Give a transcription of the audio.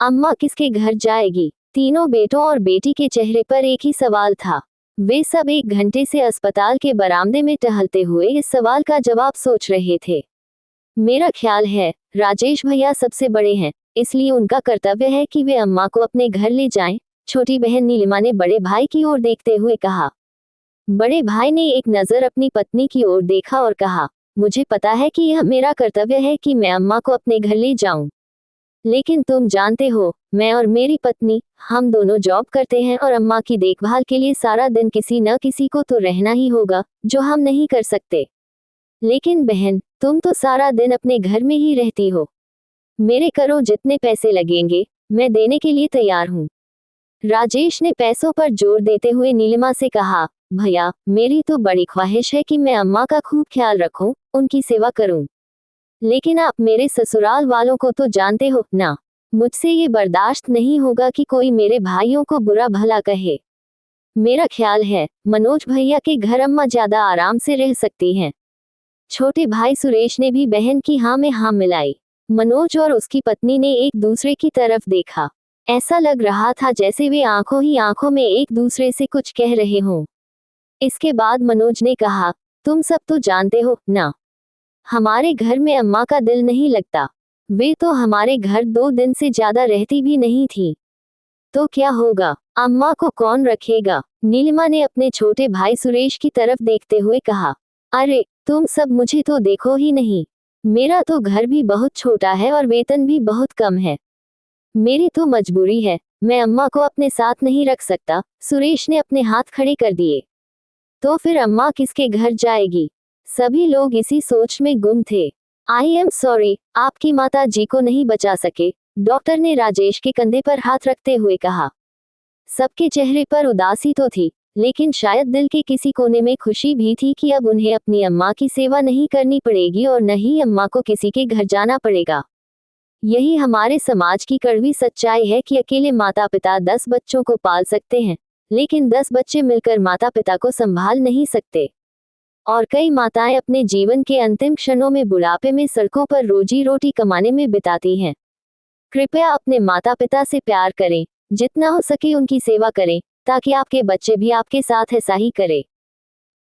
अम्मा किसके घर जाएगी? तीनों बेटों और बेटी के चेहरे पर एक ही सवाल था। वे सब 1 घंटे से अस्पताल के बरामदे में टहलते हुए इस सवाल का जवाब सोच रहे थे। मेरा ख्याल है राजेश भैया सबसे बड़े हैं, इसलिए उनका कर्तव्य है कि वे अम्मा को अपने घर ले जाएं। छोटी बहन नीलिमा ने बड़े भाई की ओर देखते हुए कहा। बड़े भाई ने एक नजर अपनी पत्नी की ओर देखा और कहा, मुझे पता है कि यह मेरा कर्तव्य है कि मैं अम्मा को अपने घर ले जाऊं। लेकिन तुम जानते हो, मैं और मेरी पत्नी, हम दोनों जॉब करते हैं और अम्मा की देखभाल के लिए सारा दिन किसी न किसी को तो रहना ही होगा, जो हम नहीं कर सकते। लेकिन बहन, तुम तो सारा दिन अपने घर में ही रहती हो। मेरे करो जितने पैसे लगेंगे, मैं देने के लिए तैयार हूँ। राजेश ने पैसों पर जोर देते हुए नीलिमा से कहा, भैया, मेरी तो बड़ी ख्वाहिश है कि मैं अम्मा का खूब ख्याल रखूं, उनकी सेवा करूं। लेकिन आप मेरे ससुराल वालों को तो जानते हो ना, मुझसे ये बर्दाश्त नहीं होगा कि कोई मेरे भाइयों को बुरा भला कहे। मेरा ख्याल है मनोज भैया के घर अम्मा ज्यादा आराम से रह सकती हैं। छोटे भाई सुरेश ने भी बहन की हाँ में हाँ मिलाई। मनोज और उसकी पत्नी ने एक दूसरे की तरफ देखा। ऐसा लग रहा था जैसे वे आंखों ही आंखों में एक दूसरे से कुछ कह रहे हों। इसके बाद मनोज ने कहा, तुम सब तो जानते हो ना, हमारे घर में अम्मा का दिल नहीं लगता। वे तो हमारे घर 2 दिन से ज्यादा रहती भी नहीं थी। तो क्या होगा? अम्मा को कौन रखेगा? नीलिमा ने अपने छोटे भाई सुरेश की तरफ देखते हुए कहा। अरे, तुम सब मुझे तो देखो ही नहीं। मेरा तो घर भी बहुत छोटा है और वेतन भी बहुत कम है। मेरी तो मजबूरी है, मैं अम्मा को अपने साथ नहीं रख सकता। सुरेश ने अपने हाथ खड़े कर दिए। तो फिर अम्मा किसके घर जाएगी? सभी लोग इसी सोच में गुम थे। आई एम सॉरी, आपकी माता जी को नहीं बचा सके, डॉक्टर ने राजेश के कंधे पर हाथ रखते हुए कहा। सबके चेहरे पर उदासी तो थी, लेकिन शायद दिल के किसी कोने में खुशी भी थी कि अब उन्हें अपनी अम्मा की सेवा नहीं करनी पड़ेगी और न ही अम्मा को किसी के घर जाना पड़ेगा। यही हमारे समाज की कड़वी सच्चाई है कि अकेले माता पिता 10 बच्चों को पाल सकते हैं, लेकिन 10 बच्चे मिलकर माता पिता को संभाल नहीं सकते। और कई माताएं अपने जीवन के अंतिम क्षणों में बुढ़ापे में सड़कों पर रोजी रोटी कमाने में बिताती हैं। कृपया अपने माता पिता से प्यार करें, जितना हो सके उनकी सेवा करें, ताकि आपके बच्चे भी आपके साथ ऐसा ही करें।